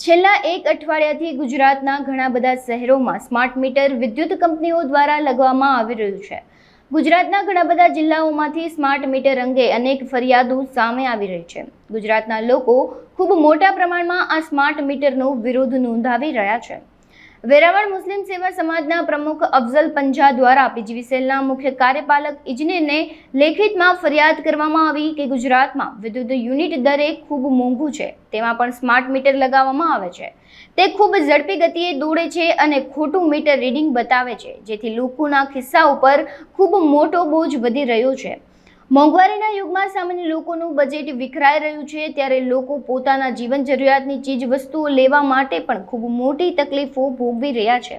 છેલ્લા એક અઠવાડિયાથી ગુજરાતના ઘણા બધા શહેરોમાં સ્માર્ટ મીટર વિદ્યુત કંપનીઓ દ્વારા લગાવવામાં આવી રહ્યું છે। ગુજરાતના ઘણા બધા જિલ્લાઓમાંથી સ્માર્ટ મીટર અંગે અનેક ફરિયાદો સામે આવી રહી છે। ગુજરાતના લોકો ખૂબ મોટા પ્રમાણમાં આ સ્માર્ટ મીટરનો વિરોધ નોંધાવી રહ્યા છે। વેરાવળ મુસ્લિમ સેવા સમાજના પ્રમુખ અફઝલ પંજા દ્વારા પીજીવીસીએલના મુખ્ય કાર્યપાલક ઇજનેરને લેખિતમાં ફરિયાદ કરવામાં આવી કે ગુજરાતમાં વિદ્યુત યુનિટ દરે ખૂબ મોંઘું છે, તેમાં પણ સ્માર્ટ મીટર લગાવવામાં આવે છે। તે ખૂબ ઝડપી ગતિએ દોડે છે અને ખોટું મીટર રીડિંગ બતાવે છે, જેથી લોકોના ખિસ્સા ઉપર ખૂબ મોટો બોજ વધી રહ્યો છે। મોંઘવારીના યુગમાં સામાન્ય લોકોનું બજેટ વિખરાઈ રહ્યું છે, ત્યારે લોકો પોતાના જીવન જરૂરિયાતની ચીજ વસ્તુઓ લેવા માટે પણ ખૂબ મોટી તકલીફો ભોગવી રહ્યા છે।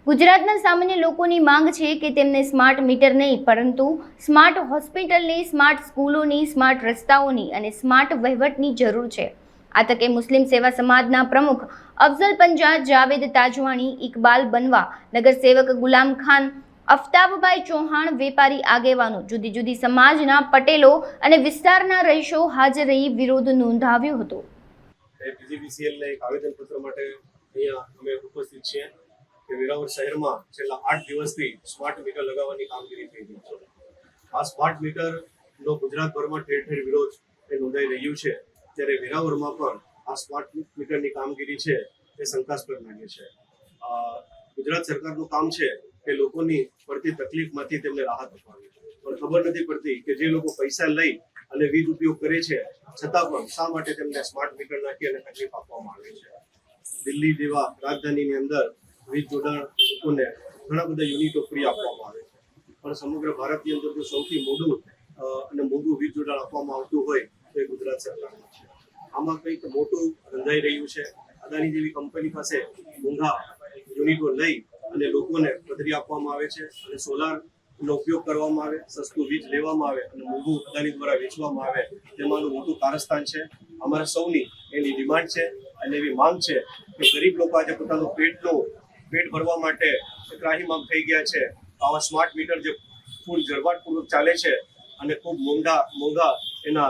ગુજરાતના સામાન્ય લોકોની માંગ છે કે તેમને સ્માર્ટ મીટર નહીં, પરંતુ સ્માર્ટ હોસ્પિટલની, સ્માર્ટ સ્કૂલોની, સ્માર્ટ રસ્તાઓની અને સ્માર્ટ વહીવટની જરૂર છે। આ તકે મુસ્લિમ સેવા સમાજના પ્રમુખ અફઝલ પંજા, જાવેદ તાજવાણી, ઇકબાલ બનવા, નગરસેવક ગુલામ ખાન, અફતાબભાઈ ચૌહાણ, વેપારી આગેવાનો, જુદી જુદી સમાજના પટેલો અને વિસ્તારના રહીશો હાજર રહી વિરોધ નોંધાવ્યો હતો। પીજીવીસીએલને એક આવેદનપત્ર માટે અહીંયા અમે ઉપસ્થિત છીએ કે વેરાવળ શહેરમાં છેલ્લા 8 દિવસથી સ્માર્ટ મીટર લગાવવાની કામગીરી થઈ રહી છે। આ સ્માર્ટ મીટરનો ગુજરાતભરમાં ઠેર ઠેર વિરોધ નોંધાઈ રહ્યું છે, ત્યારે વેરાવળમાં પણ આ સ્માર્ટ મીટરની કામગીરી છે એ શંકાસ્પદ લાગે છે। ગુજરાત સરકારનું કામ છે કે લોકોની પડતી તકલીફમાંથી તેમને રાહત અપાવવી, પણ ખબર નથી પડતી કે જે લોકો પૈસા લઈ અને વીજ ઉપયોગ કરે છે છતાં પણ શા માટે તેમને સ્માર્ટ મીટર નાખી અને તકલીફ આપવામાં આવે છે। દિલ્હી જેવા રાજધાનીની અંદર વીજ જોડાણ લોકોને ઘણા બધા યુનિટો ફ્રી આપવામાં આવે છે, પણ સમગ્ર ભારતની અંદર જો સૌથી મોટું અને મોંઘું વીજ જોડાણ આપવામાં આવતું હોય તો એ ગુજરાત સરકારનું છે। આમાં કંઈક મોટું રંધાઈ રહ્યું છે। અદાણી જેવી કંપની પાસે મોંઘા યુનિટો લઈ અને લોકોને પધરી આપવામાં આવે છે અને સોલારનો ઉપયોગ કરવામાં આવે, સસ્તું વીજ લેવામાં આવે અને મોંઘું અદાણી દ્વારા વેચવામાં આવે, તેમાંનું મોટું કારસ્તાન છે। અમારા સૌની એની ડિમાન્ડ છે અને એવી માંગ છે કે ગરીબ લોકો આજે પોતાનું પેટ ભરવા માટે ત્રાહિમામ થઈ ગયા છે। આવા સ્માર્ટ મીટર જે ફૂલ ઝડપાટપૂર્વક ચાલે છે અને ખૂબ મોંઘા એના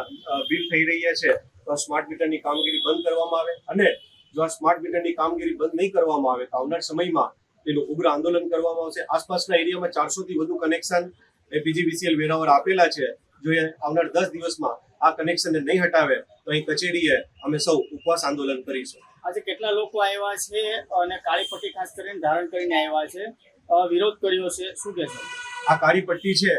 બિલ થઈ રહ્યા છે, તો આ સ્માર્ટ મીટરની કામગીરી બંધ કરવામાં આવે, અને જો આ સ્માર્ટ મીટરની કામગીરી બંધ નહીં કરવામાં આવે તો આવનાર સમયમાં એનું ઉગ્ર આંદોલન કરવામાં આવશે। આસપાસના એરિયામાં 400 થી વધુ કનેક્શન પીજીવીસીએલ વેરાવળ આપેલા છે। જો એ આવનાર 10 દિવસમાં આ કનેક્શનને નહીં હટાવે તો અહીં કચેરીએ અમે સૌ ઉપવાસ આંદોલન કરીશું। આજે કેટલા લોકો આવ્યા છે અને કાળી પટ્ટી ખાસ કરીને ધારણ કરીને આવ્યા છે, વિરોધ કર્યો છે, શું કહેશો? આ કાળી પટ્ટી છે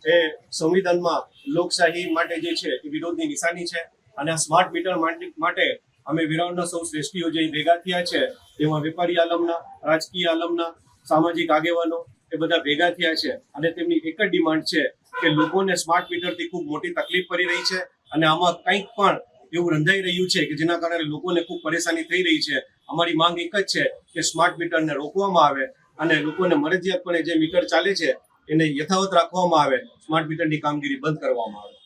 એ સંવિધાનમાં લોકશાહી માટે જે છે એ વિરોધની નિશાની છે, અને આ સ્માર્ટ મીટર માટે અમે વેરાવળના સૌ શ્રેષ્ઠીઓ જે ભેગા થયા છે, તેમાં વેપારી આલમના, રાજકીય આલમના, સામાજિક આગેવાનો એ બધા ભેગા થયા છે, અને તેમની એક જ ડિમાન્ડ છે કે લોકોને સ્માર્ટ મીટરથી ખૂબ મોટી તકલીફ પડી રહી છે, અને આમાં કંઈક પણ એવું રંધાઈ રહ્યું છે કે જેના કારણે લોકોને ખૂબ પરેશાની થઈ રહી છે। અમારી માંગ એક જ છે કે સ્માર્ટ મીટરને રોકવામાં આવે અને લોકોને મરજિયાતપણે જે મીટર ચાલે છે એને યથાવત રાખવામાં આવે, સ્માર્ટ મીટરની કામગીરી બંધ કરવામાં આવે।